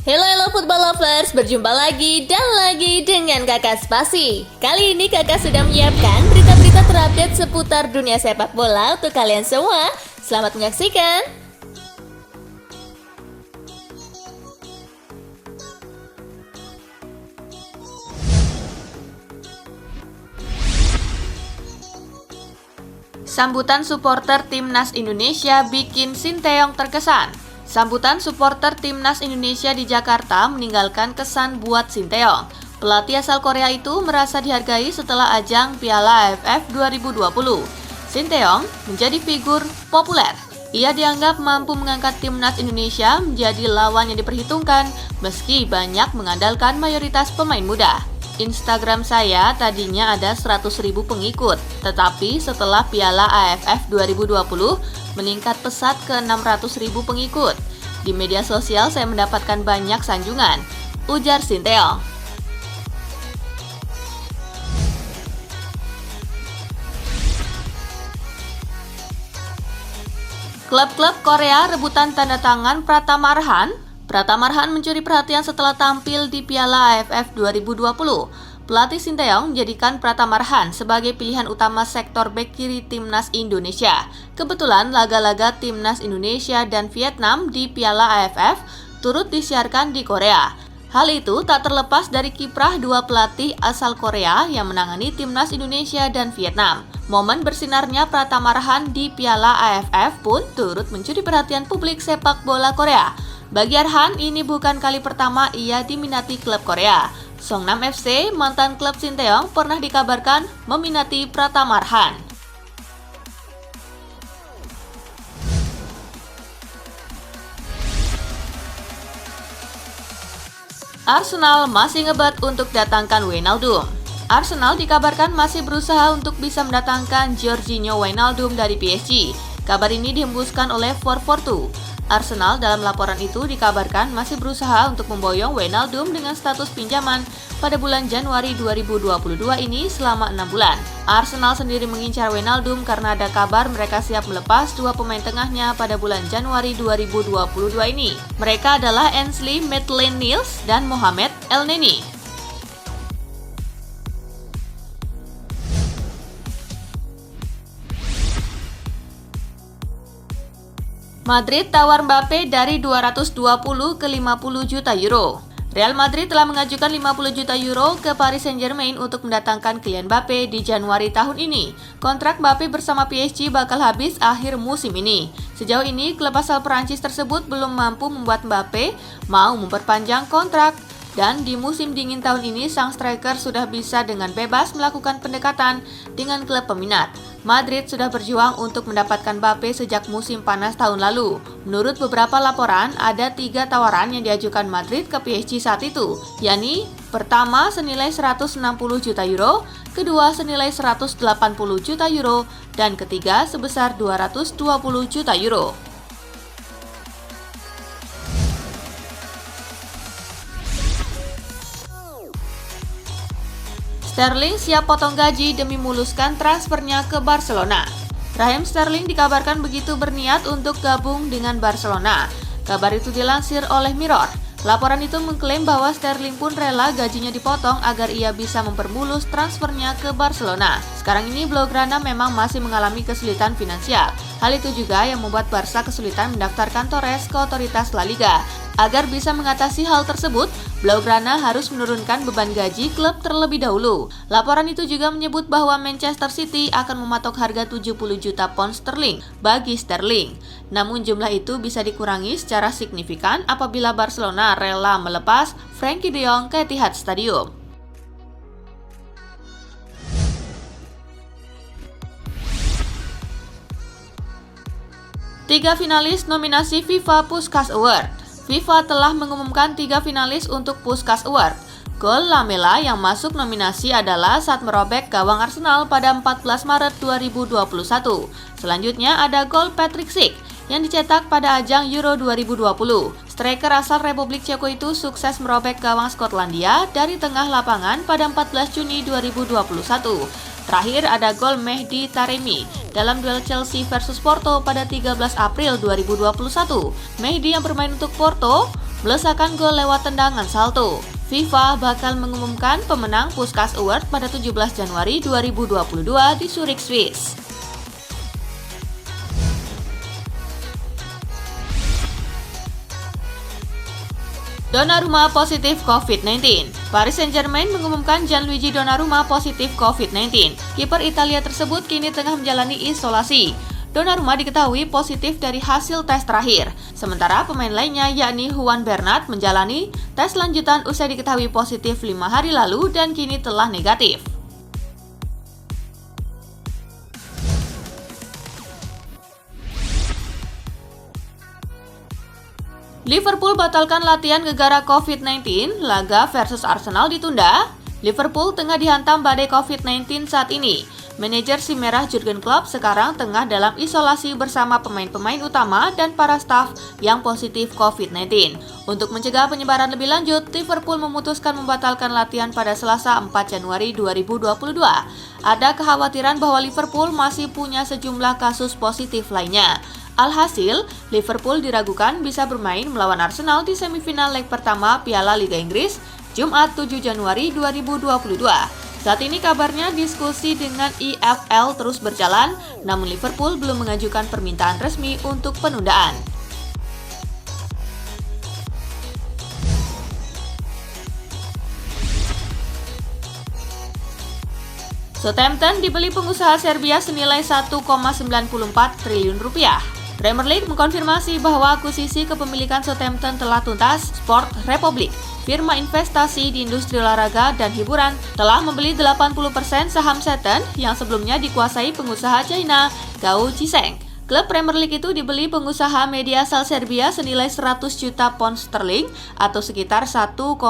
Hello football lovers, berjumpa lagi dan lagi dengan Kakak Spasi. Kali ini Kakak sudah menyiapkan berita-berita terupdate seputar dunia sepak bola untuk kalian semua. Selamat menyaksikan. Sambutan supporter Timnas Indonesia bikin Sinteyong terkesan. Sambutan supporter Timnas Indonesia di Jakarta meninggalkan kesan buat Sinteyong. Pelatih asal Korea itu merasa dihargai setelah ajang Piala AFF 2020. Sinteyong menjadi figur populer. Ia dianggap mampu mengangkat Timnas Indonesia menjadi lawan yang diperhitungkan meski banyak mengandalkan mayoritas pemain muda. Instagram saya tadinya ada 100.000 pengikut, tetapi setelah Piala AFF 2020 meningkat pesat ke 600.000 pengikut. Di media sosial saya mendapatkan banyak sanjungan, ujar Sinteyong. Klub-klub Korea rebutan tanda tangan Pratama Arhan. Pratama Arhan mencuri perhatian setelah tampil di Piala AFF 2020. Pelatih Sinteyong menjadikan Pratama Arhan sebagai pilihan utama sektor bek kiri Timnas Indonesia. Kebetulan laga-laga Timnas Indonesia dan Vietnam di Piala AFF turut disiarkan di Korea. Hal itu tak terlepas dari kiprah dua pelatih asal Korea yang menangani Timnas Indonesia dan Vietnam. Momen bersinarnya Pratama Arhan di Piala AFF pun turut mencuri perhatian publik sepak bola Korea. Bagi Arhan, ini bukan kali pertama ia diminati klub Korea. Songnam FC, mantan klub Sinteyong, pernah dikabarkan meminati Pratama Arhan. Arsenal masih ngebet untuk datangkan Wijnaldum. Arsenal dikabarkan masih berusaha untuk bisa mendatangkan Georginio Wijnaldum dari PSG. Kabar ini dihembuskan oleh 442. Arsenal dalam laporan itu dikabarkan masih berusaha untuk memboyong Wijnaldum dengan status pinjaman pada bulan Januari 2022 ini selama 6 bulan. Arsenal sendiri mengincar Wijnaldum karena ada kabar mereka siap melepas dua pemain tengahnya pada bulan Januari 2022 ini. Mereka adalah Ainsley Maitland-Niles dan Mohamed Elneny. Madrid tawar Mbappe dari 220 ke 50 juta euro. Real Madrid telah mengajukan 50 juta euro ke Paris Saint-Germain untuk mendatangkan Kylian Mbappe di Januari tahun ini. Kontrak Mbappe bersama PSG bakal habis akhir musim ini. Sejauh ini, klub asal Perancis tersebut belum mampu membuat Mbappe mau memperpanjang kontrak. Dan di musim dingin tahun ini, sang striker sudah bisa dengan bebas melakukan pendekatan dengan klub peminat. Madrid sudah berjuang untuk mendapatkan Mbappe sejak musim panas tahun lalu. Menurut beberapa laporan, ada 3 tawaran yang diajukan Madrid ke PSG saat itu, yakni pertama senilai 160 juta euro, kedua senilai 180 juta euro, dan ketiga sebesar 220 juta euro. Sterling siap potong gaji demi muluskan transfernya ke Barcelona. Raheem Sterling dikabarkan begitu berniat untuk gabung dengan Barcelona. Kabar itu dilansir oleh Mirror. Laporan itu mengklaim bahwa Sterling pun rela gajinya dipotong agar ia bisa mempermulus transfernya ke Barcelona. Sekarang ini Blaugrana memang masih mengalami kesulitan finansial. Hal itu juga yang membuat Barca kesulitan mendaftarkan Torres ke otoritas La Liga. Agar bisa mengatasi hal tersebut, Blaugrana harus menurunkan beban gaji klub terlebih dahulu. Laporan itu juga menyebut bahwa Manchester City akan mematok harga 70 juta pound sterling bagi Sterling. Namun jumlah itu bisa dikurangi secara signifikan apabila Barcelona rela melepas Frenkie de Jong ke Etihad Stadium. Tiga finalis nominasi FIFA Puskás Award. FIFA telah mengumumkan 3 finalis untuk Puskás Award. Gol Lamela yang masuk nominasi adalah saat merobek gawang Arsenal pada 14 Maret 2021. Selanjutnya ada gol Patrick Schick yang dicetak pada ajang Euro 2020. Striker asal Republik Ceko itu sukses merobek gawang Skotlandia dari tengah lapangan pada 14 Juni 2021. Terakhir ada gol Mehdi Taremi dalam duel Chelsea versus Porto pada 13 April 2021. Mehdi yang bermain untuk Porto melesakkan gol lewat tendangan salto. FIFA bakal mengumumkan pemenang Puskás Award pada 17 Januari 2022 di Zurich, Swiss. Donnarumma positif COVID-19. Paris Saint-Germain mengumumkan Gianluigi Donnarumma positif COVID-19. Kiper Italia tersebut kini tengah menjalani isolasi. Donnarumma diketahui positif dari hasil tes terakhir. Sementara pemain lainnya yakni Juan Bernat menjalani tes lanjutan usai diketahui positif 5 hari lalu dan kini telah negatif. Liverpool batalkan latihan gegara COVID-19, laga versus Arsenal ditunda. Liverpool tengah dihantam badai COVID-19 saat ini. Manajer si merah Jurgen Klopp sekarang tengah dalam isolasi bersama pemain-pemain utama dan para staf yang positif COVID-19. Untuk mencegah penyebaran lebih lanjut, Liverpool memutuskan membatalkan latihan pada Selasa 4 Januari 2022. Ada kekhawatiran bahwa Liverpool masih punya sejumlah kasus positif lainnya. Alhasil, Liverpool diragukan bisa bermain melawan Arsenal di semifinal leg pertama Piala Liga Inggris, Jumat 7 Januari 2022. Saat ini kabarnya diskusi dengan EFL terus berjalan, namun Liverpool belum mengajukan permintaan resmi untuk penundaan. Southampton dibeli pengusaha Serbia senilai 1,94 triliun rupiah. Premier League mengkonfirmasi bahwa akuisisi kepemilikan Southampton telah tuntas. Sport Republic, firma investasi di industri olahraga dan hiburan, telah membeli 80% saham Southampton yang sebelumnya dikuasai pengusaha China Gao Jisheng. Klub Premier League itu dibeli pengusaha media asal Serbia senilai 100 juta pound sterling atau sekitar 1,94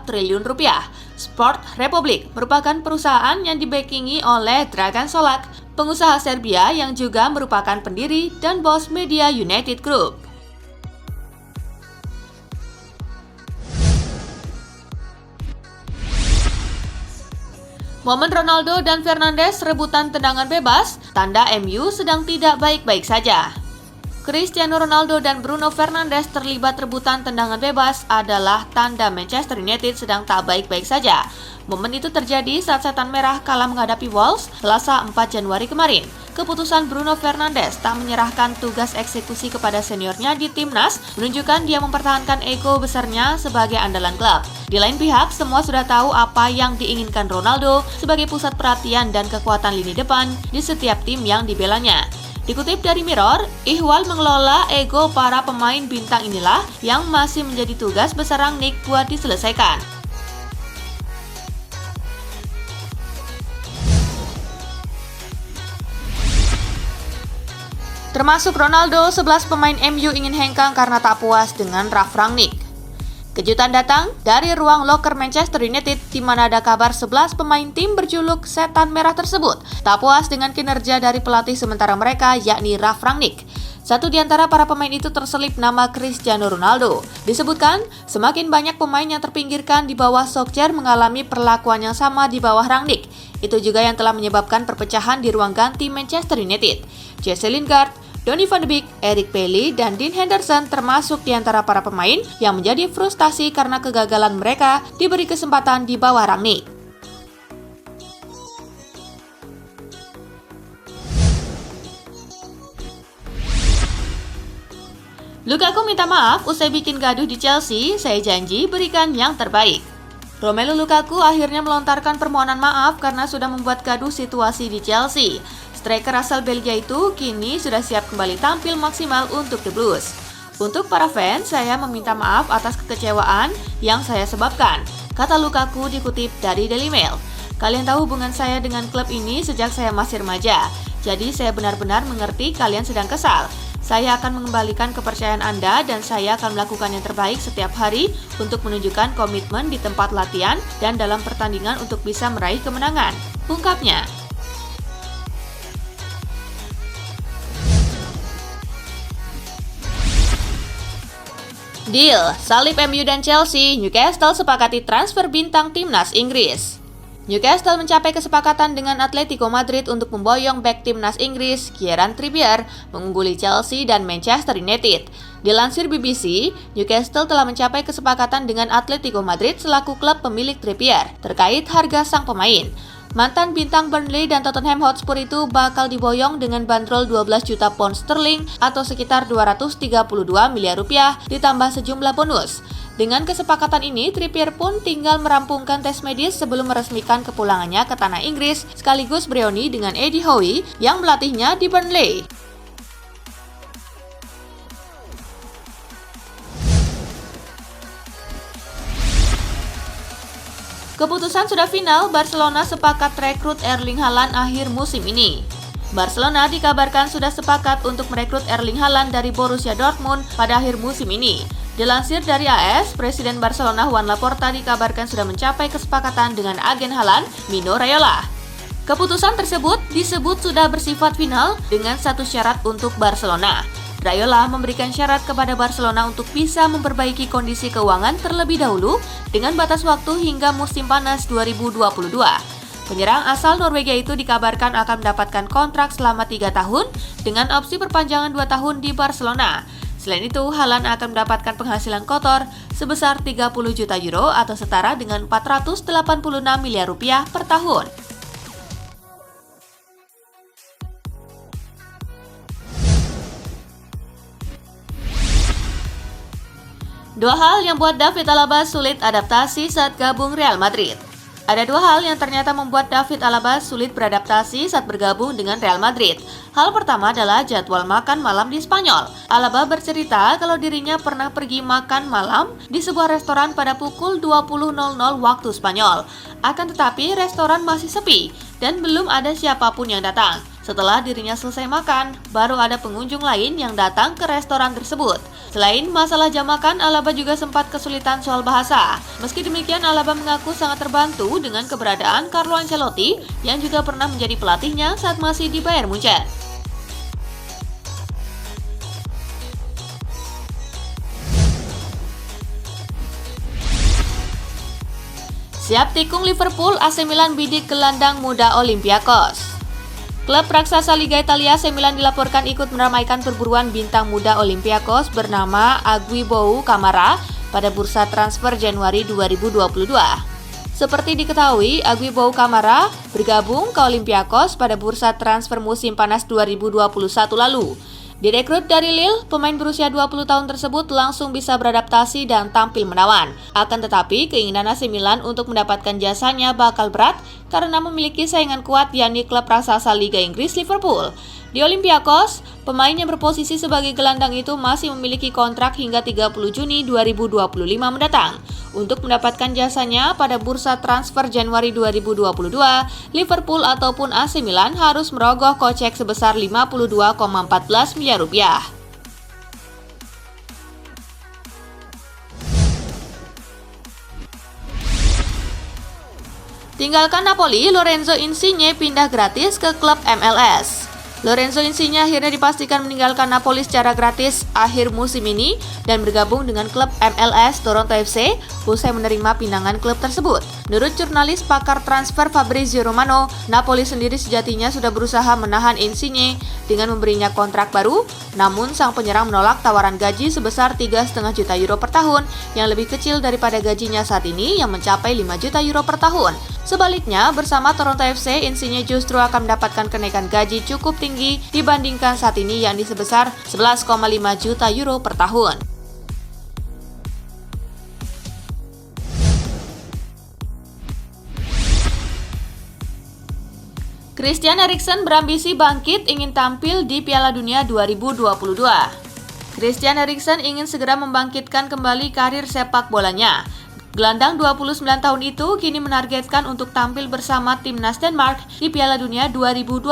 triliun rupiah. Sport Republic merupakan perusahaan yang dibackingi oleh Dragan Solak, pengusaha Serbia yang juga merupakan pendiri dan bos Media United Group. Momen Ronaldo dan Fernandes rebutan tendangan bebas, tanda MU sedang tidak baik-baik saja. Cristiano Ronaldo dan Bruno Fernandes terlibat rebutan tendangan bebas adalah tanda Manchester United sedang tak baik-baik saja. Momen itu terjadi saat Setan Merah kalah menghadapi Wolves Selasa 4 Januari kemarin. Keputusan Bruno Fernandes tak menyerahkan tugas eksekusi kepada seniornya di timnas menunjukkan dia mempertahankan ego besarnya sebagai andalan klub. Di lain pihak, semua sudah tahu apa yang diinginkan Ronaldo sebagai pusat perhatian dan kekuatan lini depan di setiap tim yang dibelanya. Dikutip dari Mirror, Ihwal mengelola ego para pemain bintang inilah yang masih menjadi tugas besar Rangnick buat diselesaikan. Termasuk Ronaldo, 11 pemain MU ingin hengkang karena tak puas dengan Ralf Rangnick. Kejutan datang dari ruang loker Manchester United di mana ada kabar 11 pemain tim berjuluk Setan Merah tersebut tak puas dengan kinerja dari pelatih sementara mereka yakni Ralf Rangnick. Satu di antara para pemain itu terselip nama Cristiano Ronaldo. Disebutkan, semakin banyak pemain yang terpinggirkan di bawah Solskjaer mengalami perlakuan yang sama di bawah Rangnick. Itu juga yang telah menyebabkan perpecahan di ruang ganti Manchester United. Jesse Lingard, Donny van de Beek, Eric Bailly, dan Dean Henderson termasuk di antara para pemain yang menjadi frustasi karena kegagalan mereka diberi kesempatan di bawah Rangnick. Lukaku minta maaf usai bikin gaduh di Chelsea, saya janji berikan yang terbaik. Romelu Lukaku akhirnya melontarkan permohonan maaf karena sudah membuat gaduh situasi di Chelsea. Striker asal Belgia itu kini sudah siap kembali tampil maksimal untuk The Blues. Untuk para fans, saya meminta maaf atas kekecewaan yang saya sebabkan, kata Lukaku dikutip dari Daily Mail. Kalian tahu hubungan saya dengan klub ini sejak saya masih remaja, jadi saya benar-benar mengerti kalian sedang kesal. Saya akan mengembalikan kepercayaan Anda dan saya akan melakukan yang terbaik setiap hari untuk menunjukkan komitmen di tempat latihan dan dalam pertandingan untuk bisa meraih kemenangan, ungkapnya. Deal, salib MU dan Chelsea, Newcastle sepakati transfer bintang timnas Inggris. Newcastle mencapai kesepakatan dengan Atletico Madrid untuk memboyong bek timnas Inggris, Kieran Trippier, mengungguli Chelsea dan Manchester United. Dilansir BBC, Newcastle telah mencapai kesepakatan dengan Atletico Madrid selaku klub pemilik Trippier terkait harga sang pemain. Mantan bintang Burnley dan Tottenham Hotspur itu bakal diboyong dengan bandrol 12 juta pound sterling atau sekitar 232 miliar rupiah ditambah sejumlah bonus. Dengan kesepakatan ini, Trippier pun tinggal merampungkan tes medis sebelum meresmikan kepulangannya ke tanah Inggris, sekaligus bereuni dengan Eddie Howe yang melatihnya di Burnley. Keputusan sudah final, Barcelona sepakat rekrut Erling Haaland akhir musim ini. Barcelona dikabarkan sudah sepakat untuk merekrut Erling Haaland dari Borussia Dortmund pada akhir musim ini. Dilansir dari AS, Presiden Barcelona Joan Laporta dikabarkan sudah mencapai kesepakatan dengan agen Haaland, Mino Raiola. Keputusan tersebut disebut sudah bersifat final dengan satu syarat untuk Barcelona. Raiola memberikan syarat kepada Barcelona untuk bisa memperbaiki kondisi keuangan terlebih dahulu dengan batas waktu hingga musim panas 2022. Penyerang asal Norwegia itu dikabarkan akan mendapatkan kontrak selama 3 tahun dengan opsi perpanjangan 2 tahun di Barcelona. Selain itu, Haaland akan mendapatkan penghasilan kotor sebesar 30 juta euro atau setara dengan 486 miliar rupiah per tahun. Dua hal yang buat David Alaba sulit adaptasi saat gabung Real Madrid. Ada dua hal yang ternyata membuat David Alaba sulit beradaptasi saat bergabung dengan Real Madrid. Hal pertama adalah jadwal makan malam di Spanyol. Alaba bercerita kalau dirinya pernah pergi makan malam di sebuah restoran pada pukul 20.00 waktu Spanyol. Akan tetapi restoran masih sepi dan belum ada siapapun yang datang. Setelah dirinya selesai makan, baru ada pengunjung lain yang datang ke restoran tersebut. Selain masalah jam makan, Alaba juga sempat kesulitan soal bahasa. Meski demikian, Alaba mengaku sangat terbantu dengan keberadaan Carlo Ancelotti yang juga pernah menjadi pelatihnya saat masih di Bayern Munchen. Siap tikung Liverpool, AC Milan bidik gelandang muda Olympiakos. Klub raksasa Liga Italia AC Milan dilaporkan ikut meramaikan perburuan bintang muda Olympiakos bernama Aguibou Camara pada bursa transfer Januari 2022. Seperti diketahui, Aguibou Camara bergabung ke Olympiakos pada bursa transfer musim panas 2021 lalu. Direkrut dari Lille, pemain berusia 20 tahun tersebut langsung bisa beradaptasi dan tampil menawan. Akan tetapi, keinginan AC Milan untuk mendapatkan jasanya bakal berat karena memiliki saingan kuat yakni klub raksasa Liga Inggris Liverpool. Di Olympiakos, pemain yang berposisi sebagai gelandang itu masih memiliki kontrak hingga 30 Juni 2025 mendatang. Untuk mendapatkan jasanya pada bursa transfer Januari 2022, Liverpool ataupun AC Milan harus merogoh kocek sebesar 52,14 miliar rupiah. Tinggalkan Napoli, Lorenzo Insigne pindah gratis ke klub MLS. Lorenzo Insigne akhirnya dipastikan meninggalkan Napoli secara gratis akhir musim ini dan bergabung dengan klub MLS Toronto FC usai menerima pinangan klub tersebut. Menurut jurnalis pakar transfer Fabrizio Romano, Napoli sendiri sejatinya sudah berusaha menahan Insigne dengan memberinya kontrak baru, namun sang penyerang menolak tawaran gaji sebesar 3,5 juta euro per tahun yang lebih kecil daripada gajinya saat ini yang mencapai 5 juta euro per tahun. Sebaliknya, bersama Toronto FC, Insigne justru akan mendapatkan kenaikan gaji cukup tinggi dibandingkan saat ini yakni sebesar 11,5 juta euro per tahun. Christian Eriksen berambisi bangkit ingin tampil di Piala Dunia 2022. Christian Eriksen ingin segera membangkitkan kembali karir sepak bolanya. Gelandang 29 tahun itu kini menargetkan untuk tampil bersama timnas Denmark di Piala Dunia 2022.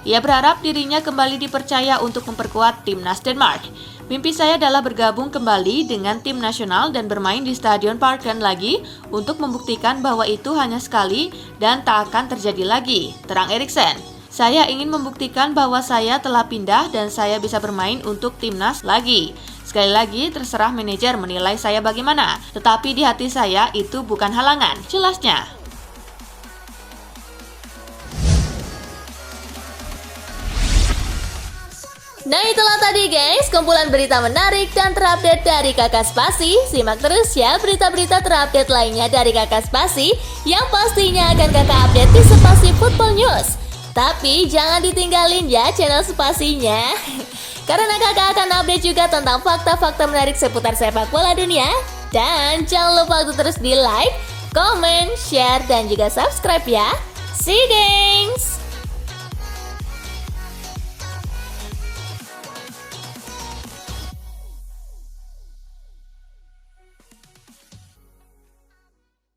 Ia berharap dirinya kembali dipercaya untuk memperkuat timnas Denmark. Mimpi saya adalah bergabung kembali dengan tim nasional dan bermain di Stadion Parken lagi untuk membuktikan bahwa itu hanya sekali dan tak akan terjadi lagi, terang Eriksen. Saya ingin membuktikan bahwa saya telah pindah dan saya bisa bermain untuk timnas lagi. Sekali lagi, terserah manajer menilai saya bagaimana, tetapi di hati saya itu bukan halangan, jelasnya. Nah itulah tadi guys, kumpulan berita menarik dan terupdate dari Kakak Spasi. Simak terus ya berita-berita terupdate lainnya dari Kakak Spasi yang pastinya akan Kakak update di Spasi Football News. Tapi jangan ditinggalin ya channel Spasinya, karena Kakak akan update juga tentang fakta-fakta menarik seputar sepak bola dunia. Dan jangan lupa untuk terus di like, comment, share, dan juga subscribe ya. See you guys!